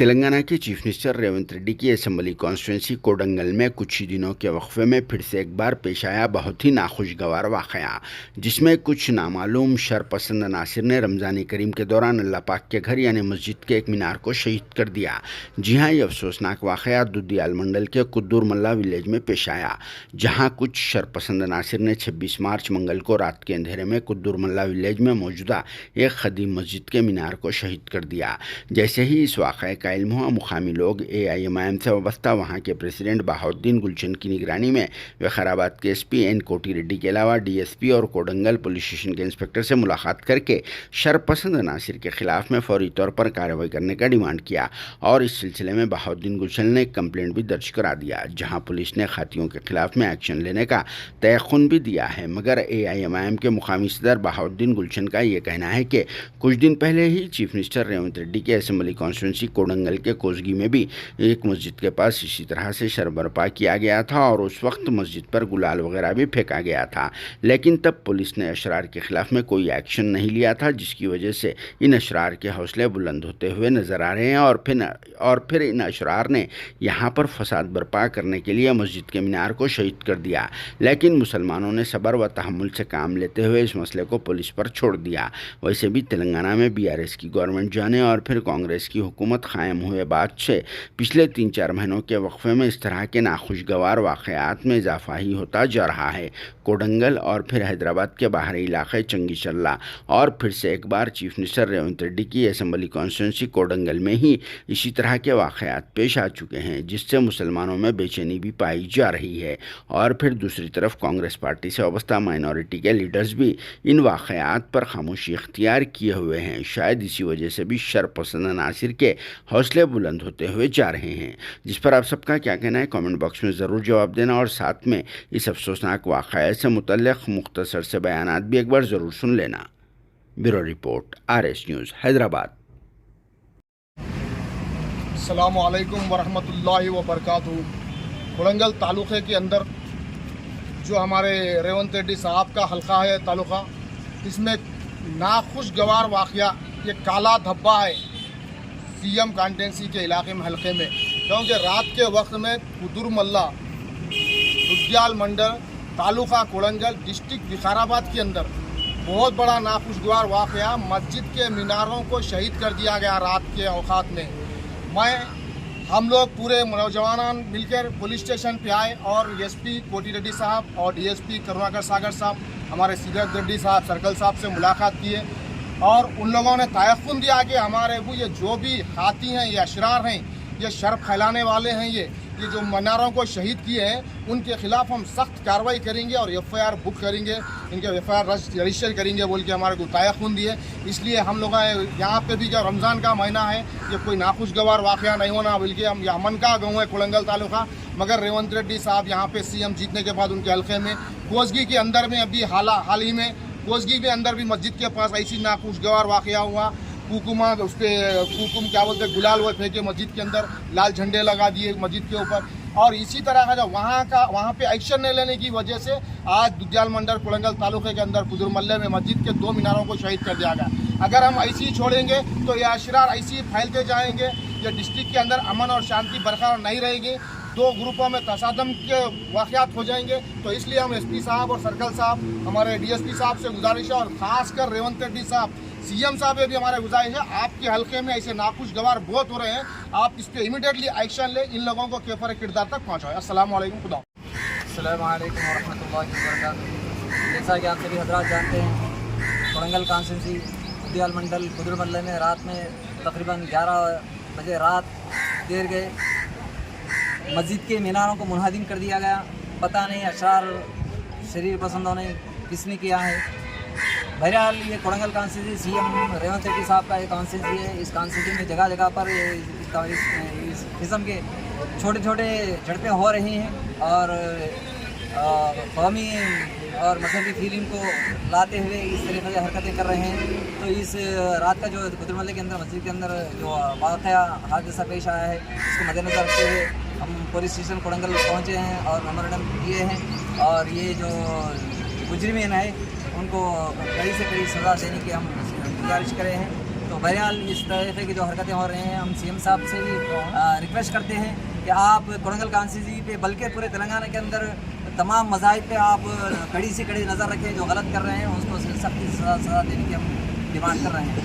तेलंगाना के chief minister Revanth Reddy की assembly constituency Kodangal में कुछ ही दिनों के वक्फे में फिर से एक बार पेश आया बहुत ही नाखुशगवार वाक़या, जिसमें कुछ नामालूम शरपसंद नासिर ने रमज़ान करीम के दौरान अल्लाह पाक के घर यानी मस्जिद के एक मीनार को शहीद कर दिया। जी हाँ, ये अफसोसनाक वाक़या दुधियाल मंडल के कुद्दूर मल्ला विलेज में पेश आया, जहाँ कुछ शरपसंद नासिर ने 26 मार्च मंगल को रात के अंधेरे में कुद्दूर मल्ला विलेज में मौजूदा एक खदीम मस्जिद के मीनार को शहीद कर दिया। जैसे ही इस वाक़े का इल्म हुआ, मुकामी लोग AIMIM से वाबस्ता वहाँ के प्रेसिडेंट बहाउद्दीन गुलशन की निगरानी में विकाराबाद के SP N कोटी रेड्डी के अलावा DSP और कोडंगल पुलिस स्टेशन के इंस्पेक्टर से मुलाकात करके शरपसंद नासिर के खिलाफ में फौरी तौर पर कार्रवाई करने का डिमांड किया और इस सिलसिले में बहाउद्दीन गुलशन ने कंप्लेंट भी दर्ज करा दिया, जहाँ पुलिस ने खातियों के खिलाफ में एक्शन लेने का तयख़ुन भी दिया है। मगर AIMIM के मुकामी सदर बहाउद्दीन गुलशन का ये कहना है कि कुछ दिन पहले ही चीफ मिनिस्टर रेवंत रेड्डी के असेंबली कॉन्स्टिट्यूंसी कोडंगल के कोसगी में भी एक मस्जिद के पास इसी तरह से शर बर्पा किया गया था और उस वक्त मस्जिद पर गुलाल वगैरह भी फेंका गया था, लेकिन तब पुलिस ने अशरार के खिलाफ में कोई एक्शन नहीं लिया था, जिसकी वजह से इन अशरार के हौसले बुलंद होते हुए नजर आ रहे हैं और फिर इन अशरार ने यहाँ पर फसाद बर्पा करने के लिए मस्जिद के मीनार को शहीद कर दिया। लेकिन मुसलमानों ने सब्र व तहम्मुल से काम लेते हुए इस मसले को पुलिस पर छोड़ दिया। वैसे भी तेलंगाना में BRS की गवर्नमेंट जाने और फिर कांग्रेस की हुकूमत कायम हुए बाद से पिछले 3-4 महीनों के वक्फे में इस तरह के नाखुशगवार वाक़यात में इजाफा ही होता जा रहा है। कोडंगल और फिर हैदराबाद के बाहरी इलाके चंगीचल्ला और फिर से एक बार चीफ मिनिस्टर रेवंत रेड्डी की असेंबली कॉन्स्टिट्यूंसी कोडंगल में ही इसी तरह के वाक़यात पेश आ चुके हैं, जिससे मुसलमानों में बेचैनी भी पाई जा रही है। और फिर दूसरी तरफ कांग्रेस पार्टी से वाबस्ता माइनॉरिटी के लीडर्स भी इन वाक़यात पर खामोशी इख्तियार किए हुए हैं। शायद इसी वजह से भी शरपसंद नासिर के हौसले बुलंद होते हुए जा रहे हैं। जिस पर आप सबका क्या कहना है, कमेंट बॉक्स में ज़रूर जवाब देना और साथ में इस अफसोसनाक वाक़या से मुतल्लिक़ मुख्तसर से बयानात भी एक बार ज़रूर सुन लेना। Bureau report, RS news, Hyderabad. अस्सलामु अलैकुम वरहमतुल्लाहि वबरकातुहू। कोडंगल तालुक़े के अंदर जो हमारे रेवंत रेड्डी साहब का हल्का है तालुका, इसमें नाखुशगवार वाक़या ये काला धब्बा है CM कॉन्स्टिट्यूंसी के इलाके में हल्के में, क्योंकि रात के वक्त में कुद्दूर मल्ला दुधियाल मंडल तालुका कोडंगल डिस्ट्रिक्ट विकाराबाद के अंदर बहुत बड़ा नाखुशगवार वाक़या, मस्जिद के मीनारों को शहीद कर दिया गया रात के औकात में। हम लोग पूरे नौजवान मिलकर पुलिस स्टेशन पे आए और SP कोटी रेड्डी साहब और DSP करुणाकर सागर साहब, हमारे सीरत रेड्डी साहब सर्कल साहब से मुलाकात किए और उन लोगों ने तयक़ुन दिया कि हमारे ये जो भी हाथी हैं, ये अशरार हैं, ये शर फैलाने वाले हैं, ये जो मीनारों को शहीद किए हैं, उनके खिलाफ हम सख्त कार्रवाई करेंगे और FIR बुक करेंगे, इनके FIR रजिस्टर करेंगे बोल के हमारे को तयक़ुन दिए। इसलिए हम लोग यहाँ पे भी जो रमज़ान का महीना है, ये कोई नाखुशगवार वाक़या नहीं होना, बल्कि हम ये अमन का गाँव है कोडंगल तालुका। मगर रेवंत रेड्डी साहब यहाँ पे CM जीतने के बाद उनके हल्के में कोसगी के अंदर में अभी हाल ही में कोसगी के अंदर भी मस्जिद के पास ऐसी नाखुशगवार वाक़या हुआ। कुकुमा उस पर कुकुम क्या बोलते हैं, गुलाल वो फेंके मस्जिद के अंदर, लाल झंडे लगा दिए मस्जिद के ऊपर। और इसी तरह का जो वहाँ पे एक्शन नहीं लेने की वजह से आज दुधियाल मंडल कोडंगल तालुके के अंदर कुद्दूर मल्ले में मस्जिद के 2 मीनारों को शहीद कर दिया गया। अगर हम ऐसे ही छोड़ेंगे तो ये अशरार ऐसे ही फैलते जाएंगे, ये डिस्ट्रिक्ट के अंदर अमन और शांति बरकरार नहीं रहेगी, 2 ग्रुपों में तसादम के वाक़यात हो जाएंगे। तो इसलिए हम SP साहब और सर्कल साहब, हमारे DSP साहब से गुजारिश है और ख़ासकर रेवंत रेड्डी साहब, CM साहब ये भी हमारे गुजारिश है, आपके हल्के में ऐसे नाखुशगवार बहुत हो रहे हैं, आप इस पर इमीडिएटली एक्शन ले, इन लोगों को केफर किरदार तक पहुँचाएं। अस्सलाम वालेकुम, खुदा। अस्सलाम वालेकुम वरहमतुल्लाहि वबरकातुहू। जैसा कि आप सभी हज़रात जानते हैं, कोडंगल कॉन्स्टिट्यूंसी दुधियाल मंडल कुद्दूर मल्ले में रात में तकरीबन 11 बजे रात देर गए मस्जिद के मीनारों को मुनहदिम कर दिया गया। पता नहीं अशरार शरीर पसंदों ने किसने किया है। बहरहाल ये कोडंगल कॉन्स्टिट्यूंसी CM रेवंत रेड्डी साहब का एक कॉन्स्टिट्यूंसी है। इस कॉन्स्टिट्यूंसी में जगह जगह पर इस किस्म के छोटे छोटे झड़पें हो रही हैं और कौमी और मजहबी फीलिंग को लाते हुए इस तरीके से हरकतें कर रहे हैं। तो इस रात का जो कुद्दूर मल्ले के अंदर मस्जिद के अंदर जो वाक़या हादसा पेश आया है, इसको मद्देनज़र रखते हुए हम पुलिस स्टेशन कोडंगल पहुँचे हैं और मेमोरेंडम किए हैं और ये जो मुजरिमीन है उनको कड़ी से कड़ी सज़ा देने की हम गुजारिश करे हैं। तो बहरहाल इस तरह की जो हरकतें हो रही हैं, हम CM साहब से भी रिक्वेस्ट करते हैं कि आप कोडंगल कॉन्स्टिट्यूंसी पे बल्कि पूरे तेलंगाना के अंदर तमाम मज़ाहिब पे आप कड़ी से कड़ी नज़र रखें। जो गलत कर रहे हैं उसको सख्ती से सज़ा देने की हम डिमांड कर रहे हैं।